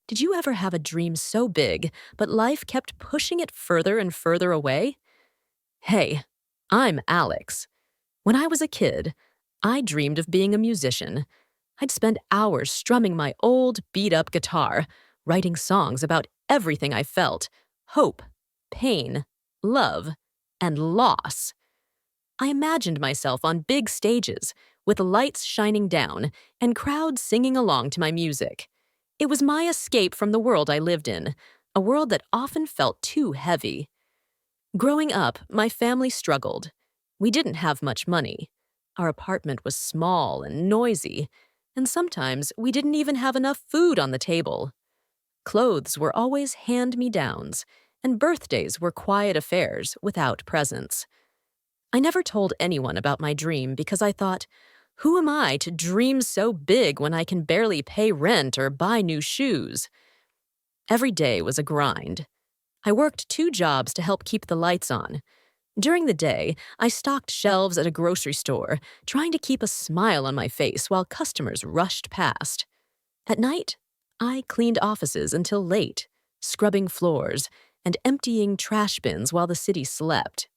Did you ever have a dream so big, but life kept pushing it further and further away? Hey, I'm Alex. When I was a kid, I dreamed of being a musician. I'd spend hours strumming my old, beat up guitar, writing songs about everything I felt: hope, pain, love, and loss. I imagined myself on big stages, with lights shining down and crowds singing along to my music. It was my escape from the world I lived in, a world that often felt too heavy. Growing up, my family struggled. We didn't have much money. Our apartment was small and noisy, and sometimes we didn't even have enough food on the table. Clothes were always hand-me-downs, and birthdays were quiet affairs without presents. I never told anyone about my dream because I thought, who am I to dream so big when I can barely pay rent or buy new shoes? Every day was a grind. I worked 2 jobs to help keep the lights on. During the day, I stocked shelves at a grocery store, trying to keep a smile on my face while customers rushed past. At night, I cleaned offices until late, scrubbing floors and emptying trash bins while the city slept.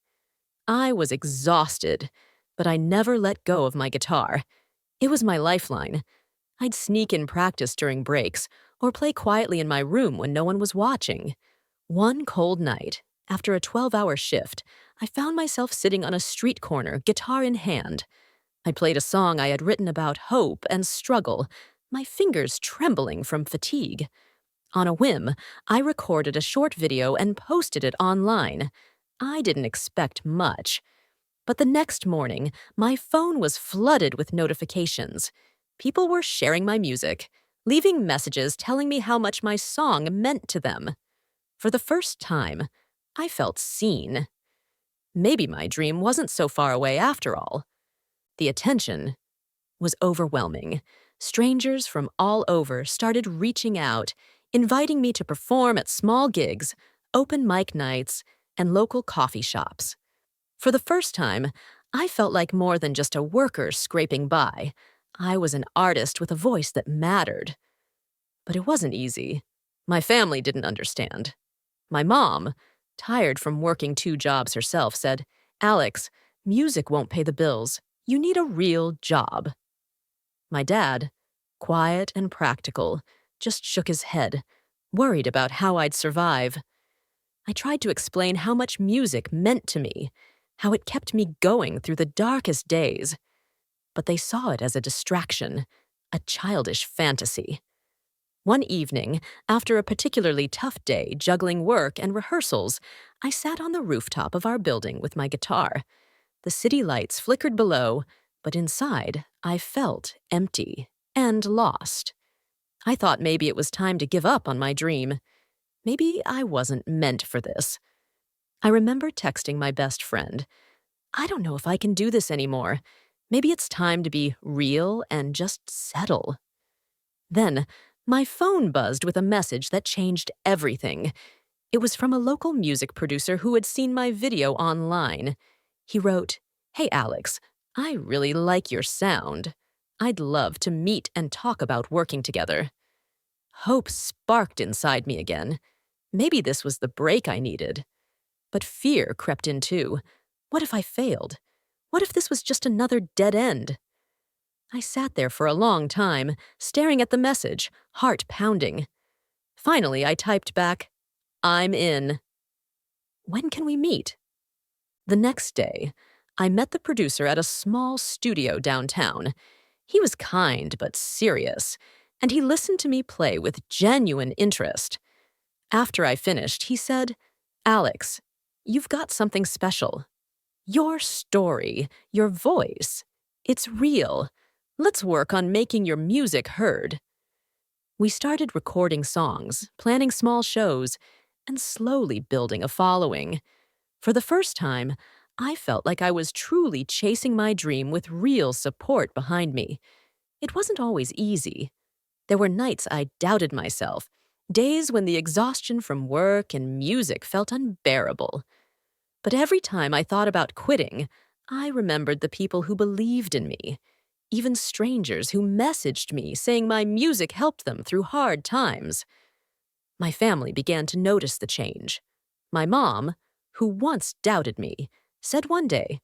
I was exhausted, but I never let go of my guitar. It was my lifeline. I'd sneak in practice during breaks or play quietly in my room when no one was watching. One cold night, after a 12-hour shift, I found myself sitting on a street corner, guitar in hand. I played a song I had written about hope and struggle, my fingers trembling from fatigue. On a whim, I recorded a short video and posted it online. I didn't expect much. But the next morning, my phone was flooded with notifications. People were sharing my music, leaving messages telling me how much my song meant to them. For the first time, I felt seen. Maybe my dream wasn't so far away after all. The attention was overwhelming. Strangers from all over started reaching out, inviting me to perform at small gigs, open mic nights, and local coffee shops. For the first time, I felt like more than just a worker scraping by. I was an artist with a voice that mattered. But it wasn't easy. My family didn't understand. My mom, tired from working 2 jobs herself, said, "Alex, music won't pay the bills. You need a real job." My dad, quiet and practical, just shook his head, worried about how I'd survive. I tried to explain how much music meant to me, how it kept me going through the darkest days. But they saw it as a distraction, a childish fantasy. One evening, after a particularly tough day juggling work and rehearsals, I sat on the rooftop of our building with my guitar. The city lights flickered below, but inside, I felt empty and lost. I thought maybe it was time to give up on my dream. Maybe I wasn't meant for this. I remember texting my best friend, "I don't know if I can do this anymore. Maybe it's time to be real and just settle." Then, my phone buzzed with a message that changed everything. It was from a local music producer who had seen my video online. He wrote, "Hey Alex, I really like your sound. I'd love to meet and talk about working together." Hope sparked inside me again. Maybe this was the break I needed. But fear crept in too. What if I failed? What if this was just another dead end? I sat there for a long time, staring at the message, heart pounding. Finally, I typed back, "I'm in. When can we meet?" The next day, I met the producer at a small studio downtown. He was kind but serious, and he listened to me play with genuine interest. After I finished, he said, "Alex, you've got something special. Your story, your voice, it's real. Let's work on making your music heard." We started recording songs, planning small shows, and slowly building a following. For the first time, I felt like I was truly chasing my dream with real support behind me. It wasn't always easy. There were nights I doubted myself, days when the exhaustion from work and music felt unbearable. But every time I thought about quitting, I remembered the people who believed in me, even strangers who messaged me saying my music helped them through hard times. My family began to notice the change. My mom, who once doubted me, said one day,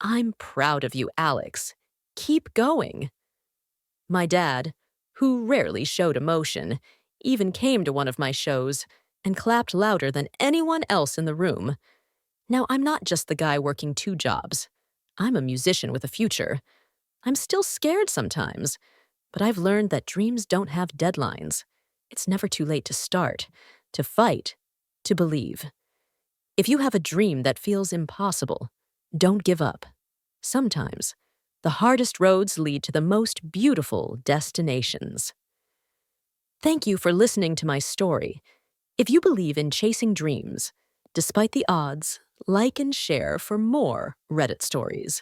"I'm proud of you, Alex. Keep going." My dad, who rarely showed emotion, even came to one of my shows and clapped louder than anyone else in the room. Now, I'm not just the guy working two jobs. I'm a musician with a future. I'm still scared sometimes, but I've learned that dreams don't have deadlines. It's never too late to start, to fight, to believe. If you have a dream that feels impossible, don't give up. Sometimes, the hardest roads lead to the most beautiful destinations. Thank you for listening to my story. If you believe in chasing dreams, despite the odds, like and share for more Reddit stories.